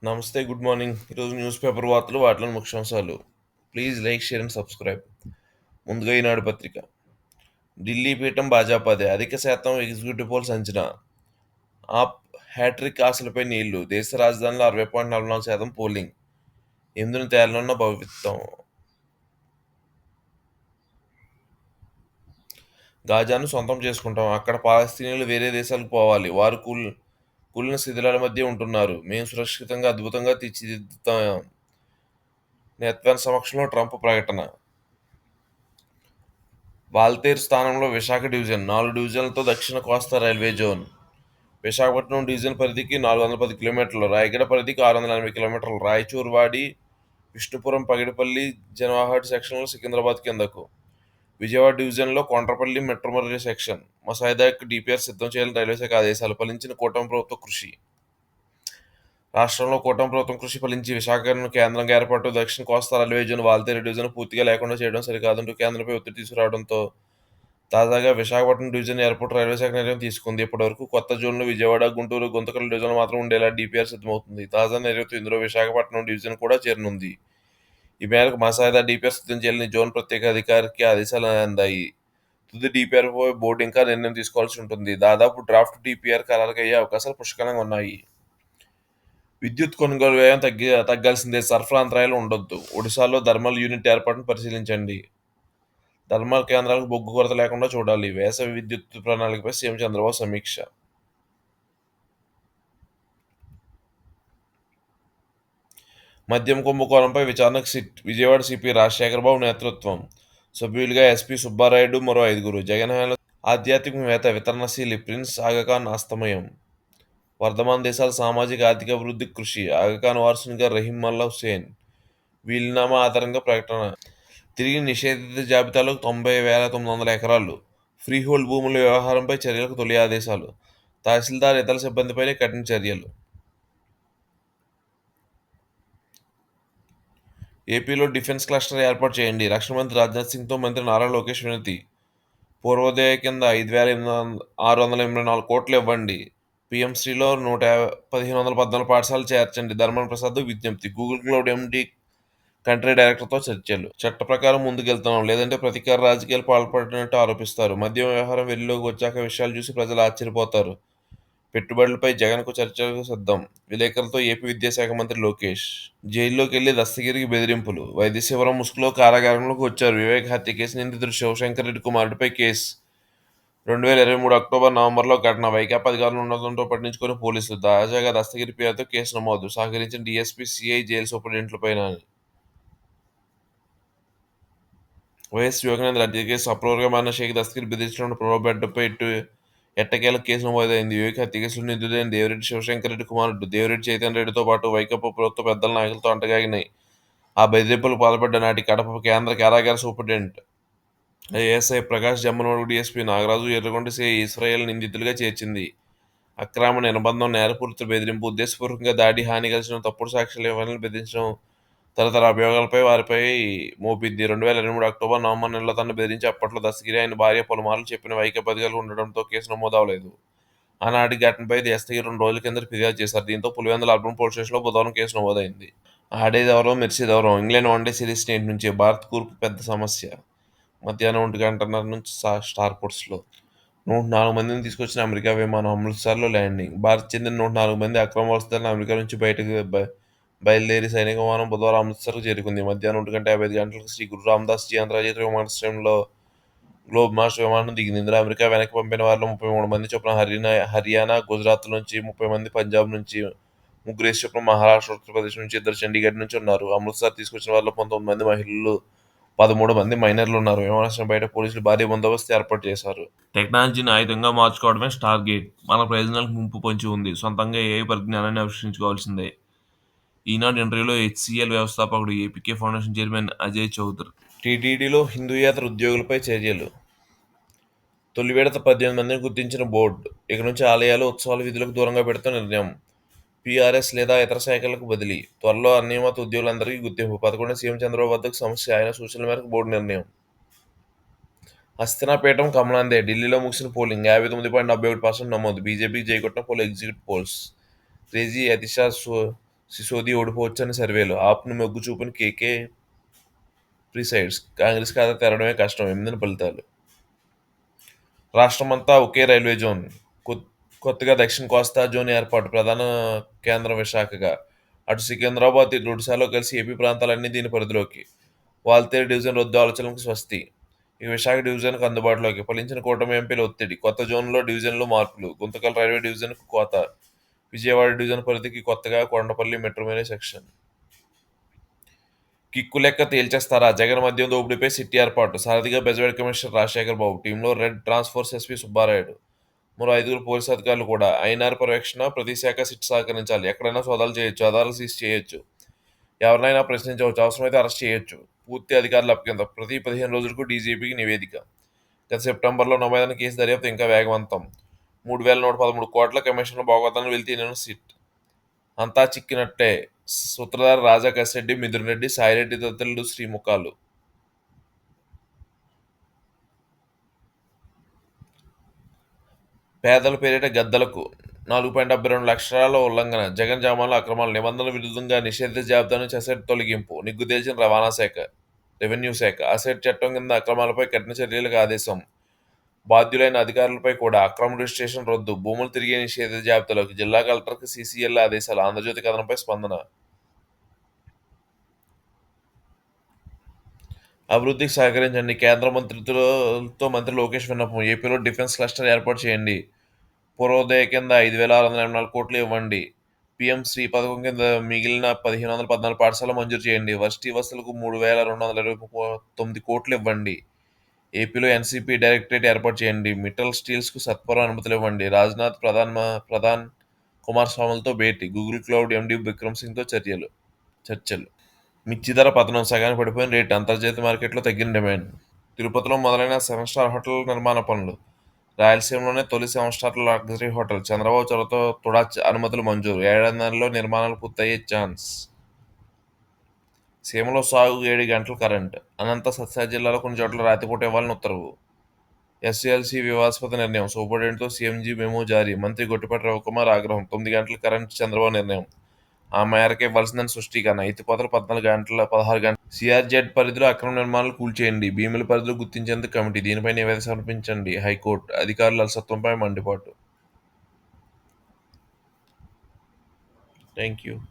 నమస్తే, good morning. ఈరోజు news paper వార్తలు, వాటిలోని ముఖ్యాంశాలు. Please like, share and subscribe. ముందుగా ఈనాడు పత్రిక. ఢిల్లీ పీఠం భాజపాదే, అధిక శాతం ఎగ్జిక్యూటివ్ పోల్స్ అంచనా. ఆప్ హ్యాట్రిక్ ఆశలపై నీళ్లు, దేశ రాజధానిలో 60.44% పోలింగ్. ఎందును తేలనున్న భవిత్వం. గాజాను సొంతం చేసుకుంటాం, అక్కడ పాలస్తీనియులు వేరే దేశాలకు పోవాలి, వారు కూలిన శిథిలాల మధ్య ఉంటున్నారు, మేము సురక్షితంగా అద్భుతంగా తీర్చిదిద్దుతాం. నెతన్యాహు సమక్షంలో ట్రంప్ ప్రకటన. వాల్తేరు స్థానంలో విశాఖ డివిజన్, 4 డివిజన్లతో దక్షిణ కోస్తా రైల్వే జోన్. విశాఖపట్నం డివిజన్ పరిధికి 410 కిలోమీటర్లు, రాయగడ పరిధికి 680 కిలోమీటర్లు, రాయచూర్ వాడి, విష్ణుపురం, పగిడిపల్లి, జనవాహాట్ సెక్షన్లు సికింద్రాబాద్ కిందకు. విజయవాడ డివిజన్లో కొండ్రపల్లి మెట్రోమర్రి సెక్షన్. ముసాయిదాకు డిపిఆర్ సిద్ధం చేయాలని రైల్వే శాఖ ఆదేశాలు, ఫలించిన కూటమి ప్రభుత్వ కృషి. రాష్ట్రంలో కూటమి ప్రభుత్వం కృషి ఫలించి విశాఖను కేంద్రంగా ఏర్పాటు, దక్షిణ కోస్తా రైల్వే జోన్, వాల్తేరు డివిజన్ పూర్తిగా లేకుండా చేయడం సరికాదంటూ కేంద్రంపై ఒత్తిడి తీసుకురావడంతో తాజాగా విశాఖపట్నం డివిజన్ ఎయిర్పోర్ట్ రైల్వే శాఖ నిర్ణయం తీసుకుంది. ఇప్పటివరకు కొత్త జోన్లు విజయవాడ, గుంటూరు, గుంతకల్ డివిజన్లు మాత్రం ఉండేలా డిపిఆర్ సిద్ధమవుతుంది. తాజా నిర్ణయంతో ఇందులో విశాఖపట్నం డివిజన్ కూడా చేరనుంది. ఈ మేరకు ముసాయిదా డిపిఆర్ సిద్ధం చేయాలని జోన్ ప్రత్యేక అధికారికి ఆదేశాలు అందాయి. తుది డిపిఆర్పై బోర్డు ఇంకా నిర్ణయం తీసుకోవాల్సి ఉంటుంది. దాదాపు డ్రాఫ్ట్ డిపిఆర్ ఖరారయ్యే అవకాశాలు పుష్కలంగా ఉన్నాయి. విద్యుత్ కొనుగోలు వ్యయం తగ్గాల్సిందే, సరఫరా అంతరాయాలు ఉండొద్దు. ఒడిశాలో థర్మల్ యూనిట్ ఏర్పాటును పరిశీలించండి. థర్మల్ కేంద్రాలకు బొగ్గు కొరత లేకుండా చూడాలి. వేసవి విద్యుత్ ప్రణాళికపై సీఎం చంద్రబాబు సమీక్ష. మద్యం కుంభకోణంపై విచారణకు సిట్, విజయవాడ సిపి రాజశేఖర్ బాబు నేతృత్వం. సభ్యులుగా ఎస్పీ సుబ్బారాయుడు, మరో 5. జగన్ హయాంలో ఆధ్యాత్మికవేత్త, వితరణశీలి ప్రిన్స్ ఆగాఖాన్ అస్తమయం. వర్ధమాన దేశాల సామాజిక ఆర్థిక అభివృద్ధికి కృషి, ఆగాఖాన్ వారసునిగా రహీం మల్లా హుసేన్. వీలునామా ఆధారంగా ప్రకటన. తిరిగి నిషేధిత జాబితాలో 90,900 ఎకరాలు. ఫ్రీహోల్డ్ భూముల వ్యవహారంపై చర్యలకు తొలి ఆదేశాలు. తహసీల్దార్, ఇతర సిబ్బందిపైనే కఠిన చర్యలు. ఏపీలో డిఫెన్స్ క్లస్టర్ ఏర్పాటు చేయండి, రక్షణ మంత్రి రాజ్నాథ్ సింగ్తో మంత్రి నారా లోకేష్ వినతి. పూర్వోదయ కింద 5,684 కోట్లు ఇవ్వండి. పీఎంశ్రీలో 1,514 పాఠశాలలు చేర్చండి, ధర్మన ప్రసాద్ విజ్ఞప్తి. గూగుల్ క్లౌడ్ ఎండీ కంట్రీ డైరెక్టర్తో చర్చలు. చట్ట ప్రకారం ముందుకెళ్తున్నాం, లేదంటే ప్రతీకార రాజకీయాలు పాల్పడినట్టు ఆరోపిస్తారు. మద్యం వ్యవహారం వెలుగులోకి వచ్చాక విషయాలు చూసి ప్రజలు ఆశ్చర్యపోతారు. పెట్టుబడులపై జగన్కు చర్చలకు సిద్ధం, విలేకరులతో ఏపీ విద్యాశాఖ మంత్రి లోకేష్. జైల్లోకి వెళ్లి దస్తగిరికి బెదిరింపులు, వైద్య శిబిరం ముసుగులో కారాగారంలోకి వచ్చారు. వివేక్ హత్య కేసు నిందితుడు శివశంకర్ రెడ్డి కుమారుడిపై కేసు. 2023 అక్టోబర్, నవంబర్లో ఘటన. వైకాపా అధికారులు ఉండడంతో పట్టించుకుని పోలీసులు. తాజాగా దస్తగిరి పేరుతో కేసు నమోదు. సహకరించిన డీఎస్పీ, సీఐ, జైలు సూపరింటెండెంట్లపైన. వైఎస్ వివేకానంద హత్య కేసు అప్రూవర్గా మారిన షేక్ దస్తగిరి బెదిరించిన ప్రలోభపెట్టడంపై ఎట్టకేలకు కేసు నమోదైంది. వివేక్ హత్య కేసులో నిందితుడైన దేవిరెడ్డి శివశంకర్ రెడ్డి కుమారుడు దేవిరెడ్డి చైతన్య రెడ్డితో పాటు వైకాపా ప్రభుత్వ పెద్దల నాయకులతో అంటగాగినాయి. ఆ బెదిరింపులకు పాల్పడ్డ నాటి కడప కేంద్ర కారాగార superintendent ASI Prakash, Jammalamadugu DSP Nagaraju, Erragonda CI Israel నిందితులుగా చేర్చింది. అక్రమ నిర్బంధం, నేరపూరిత బెదిరింపు, ఉద్దేశపూర్వకంగా దాడి, హాని కలిసిన తప్పుడు సాక్ష్యాలు ఇవ్వాలని బెదిరించడం తదితర అభియోగాలపై వారిపై మోపింది. 2023 అక్టోబర్, నవంబర్ నెలలో తనను బెదిరించి అప్పట్లో దస్తగిరి, ఆయన భార్య పలుమార్లు చెప్పిన వైకాపా అధికారులు ఉండడంతో కేసు నమోదవలేదు. ఆనాటి ఘటనపై దస్తగిరి 2 రోజుల కిందట ఫిర్యాదు చేశారు. దీంతో పులివెందుల అర్బన్ పోలీస్ స్టేషన్లో బుధవారం కేసు నమోదైంది. ఆడేదెవరో మెరిసేదెవరో, ఇంగ్లాండ్ వన్డే సిరీస్ నేటి నుంచే. భారత్ కూర్పు పెద్ద సమస్య. మధ్యాహ్నం 1:30 నుంచి స్టార్ స్పోర్ట్స్లో. 104 మందిని తీసుకొచ్చిన అమెరికా విమానం అమృత్సర్లో ల్యాండింగ్. భారత్ చెందిన 104 మంది అక్రమ వలసదారులను అమెరికా నుంచి బయలుదేరి సైనిక విమానం బుధవారం అమృత్సర్కు చేరుకుంది. మధ్యాహ్నం 1:55 గంటలకు శ్రీ గురు రామదాస్ జీ అంతర్జాతీయ విమానాశ్రయంలో గ్లోబ్ మాస్టర్ విమానం దిగింది. ఇందులో అమెరికా వెనక్కి పంపిన వారిలో 33 మంది చొప్పున హర్యానా, గుజరాత్ నుంచి, 30 మంది పంజాబ్ నుంచి, 3 చొప్పున మహారాష్ట్ర, ఉత్తరప్రదేశ్ నుంచి, 2 చండీగఢ్ నుంచి ఉన్నారు. అమృత్సర్ తీసుకొచ్చిన వారిలో 19 మంది మహిళలు, 13 మంది మైనర్లు ఉన్నారు. విమానాశ్రయం బయట పోలీసులు భారీ బందోబస్తు ఏర్పాటు చేశారు. టెక్నాలజీని ఆయుధంగా మార్చుకోవడమే స్టార్గేట్. మన ప్రయోజనాలకు ముప్పు పొంచి ఉంది. సొంతంగా ఏఐ పరిజ్ఞానాన్ని ఆవిష్కరించుకోవాల్సిందే. ఈనాడు ఇంటర్వ్యూలో హెచ్సిఎల్ వ్యవస్థాపకుడు, APK foundation chairman Ajay Chaudhary. టీటీడీలో హిందూయేతర ఉద్యోగులపై చర్యలు. తొలి విడత 18 మందిని గుర్తించిన బోర్డు. ఇక నుంచి ఆలయాలు, ఉత్సవాల విధులకు దూరంగా పెడుతూ నిర్ణయం. పీఆర్ఎస్ లేదా ఇతర శాఖలకు బదిలీ. త్వరలో అనియమిత ఉద్యోగులందరికీ గుర్తింపు. 11 సీఎం చంద్రబాబు వద్దకు సమస్య, ఆయన సూచనల మేరకు బోర్డు నిర్ణయం. హస్తినాపీఠం కమలాందే, ఢిల్లీలో ముగిసిన పోలింగ్ 59.71% నమోదు. బీజేపీకి జైకొట్టిన పలు ఎగ్జిట్ పోల్స్. క్రేజీ యతిషా సిసోది ఓడిపోవచ్చని సర్వేలు. ఆప్‌ను మొగ్గు చూపిన కేకే ప్రిసైడ్స్. కాంగ్రెస్ ఖాతా తెరవడమే కష్టం. 8 ఫలితాలు. రాష్ట్రమంతా ఒకే రైల్వే జోన్. కొత్ కొత్తగా దక్షిణ కోస్తా జోన్ ఏర్పాటు. ప్రధాన కేంద్రం విశాఖగా. అటు సికింద్రాబాద్, ఇటు ఒడిశాలో కలిసి ఏపీ ప్రాంతాలన్నీ దీని పరిధిలోకి. వాల్తేరు డివిజన్ రద్దు ఆలోచనలకు స్వస్తి. ఇక విశాఖ డివిజన్కు అందుబాటులోకి. ఫలించిన కూటమి ఎంపీల ఒత్తిడి. కొత్త జోన్లో డివిజన్లు మార్పులు. గుంతకల్ రైల్వే డివిజన్కు కోత. విజయవాడ డివిజన్ పరిధికి కొత్తగా కొండపల్లి మెట్రో రైలు సెక్షన్. కిక్కు లెక్క తేల్చేస్తారా? జగన్ మద్యం దోపిడీపై సిట్ ఏర్పాటు. సారథిగా బెజవాడ కమిషనర్ రాజశేఖర్ బాబు. టీంలో రెడ్ ట్రాన్స్ఫోర్స్ ఎస్పీ సుబ్బారాయుడు. మరో 5గురు పోలీసు అధికారులు కూడా. ఐనార్ పర్యవేక్షణ ప్రతి శాఖ సిట్ సహకరించాలి. ఎక్కడైనా సోదాలు చేయొచ్చు. ఆధారాలు సీజ్ చేయొచ్చు. ఎవరినైనా ప్రశ్నించవచ్చు. అవసరమైతే అరెస్ట్ చేయొచ్చు. పూర్తి అధికారుల అప్పగింత. ప్రతి 15 రోజులకు డీజీపీకి నివేదిక. గత సెప్టెంబర్లో నమోదైన కేసు దర్యాప్తు ఇంకా వేగవంతం. 3,113 కోట్ల కమిషన్ల బాగోతాలను వెలితీయనున్న సిట్. అంతా చిక్కినట్టే. సూత్రధారి రాజా కసిరెడ్డి, మిథున్ రెడ్డి, సాయిరెడ్డి తదితరులు శ్రీముఖాలు. పేదల పేరిట గద్దలకు 4.72 లక్షల ఉల్లంఘన. జగన్ జామాన్ల అక్రమాలు. నిబంధనల విరుద్ధంగా నిషేధిత జాబితా నుంచి అసెట్ తొలగింపు. నిగ్గు తేల్చిన రవాణా శాఖ, రెవెన్యూ శాఖ. అసెట్ చట్టం కింద అక్రమాలపై కఠిన చర్యలకు ఆదేశం. బాధ్యులైన అధికారులపై కూడా. అక్రమ రిజిస్ట్రేషన్ రద్దు. భూములు తిరిగే నిషేధిత జాబితాలోకి. జిల్లా కలెక్టర్కి సీసీఎల్ ఆదేశాలు. ఆంధ్రజ్యోతి కథనంపై స్పందన. అభివృద్ధికి సహకరించండి. కేంద్ర మంత్రులతో మంత్రి లోకేష్ విన్నపం. ఏపీలో డిఫెన్స్ క్లస్టర్ ఏర్పాటు చేయండి. పూర్వోదయ కింద 5,684 కోట్లు ఇవ్వండి. పీఎం శ్రీ పథకం కింద మిగిలిన 1,514 పాఠశాలలు మంజూరు చేయండి. వర్సిటీ బస్సులకు 3,229 కోట్లు ఇవ్వండి. ఏపీలో ఎన్సీపీ డైరెక్టరేట్ ఏర్పాటు చేయండి. మిట్టల్ స్టీల్స్కు సత్వరం అనుమతులు ఇవ్వండి. రాజ్నాథ్ ప్రధాన్ కుమారస్వాములతో భేటీ. గూగుల్ క్లౌడ్ ఎండీ బిక్రమ్ సింగ్తో చర్చలు. మిర్చి ధర పతనం. సగానికి పడిపోయిన రేటు. అంతర్జాతీయ మార్కెట్లో తగ్గిన డిమాండ్. తిరుపతిలో మొదలైన 7 స్టార్ హోటల్ నిర్మాణ పనులు. రాయలసీమలోనే తొలి 7 స్టార్ లగ్జరీ హోటల్. చంద్రబాబు చొరవతో తుడా అనుమతులు మంజూరు. ఏడాదిన్నరలో నిర్మాణాలు పూర్తయ్యే ఛాన్స్. సీమలో సాగు 7 గంటలు కరెంట్. అనంత సత్యసాయి జిల్లాలో కొన్ని చోట్ల రాతిపూట ఇవ్వాలని ఉత్తర్వు. ఎస్సీఎల్సీ వివాదాస్పద నిర్ణయం. సూపరింటెండెంట్తో సీఎంజీ మెమో జారీ. మంత్రి గొట్టిపాటి రవికుమార్ ఆగ్రహం. 9 గంటల కరెంట్ చంద్రబాబు నిర్ణయం. ఆ మేరకు ఇవ్వాల్సిందని స్పష్టీకరణ. ఎత్తిపోతలు 16 గంటలు. సిఆర్జెడ్ పరిధిలో అక్రమ నిర్మాణాలు కూల్చేయండి. భీముల పరిధిలో గుర్తించేందుకు కమిటీ. దీనిపై నివేదిక సమర్పించండి హైకోర్టు. అధికారుల అలసత్వంపై మండిపాటు. Thank you.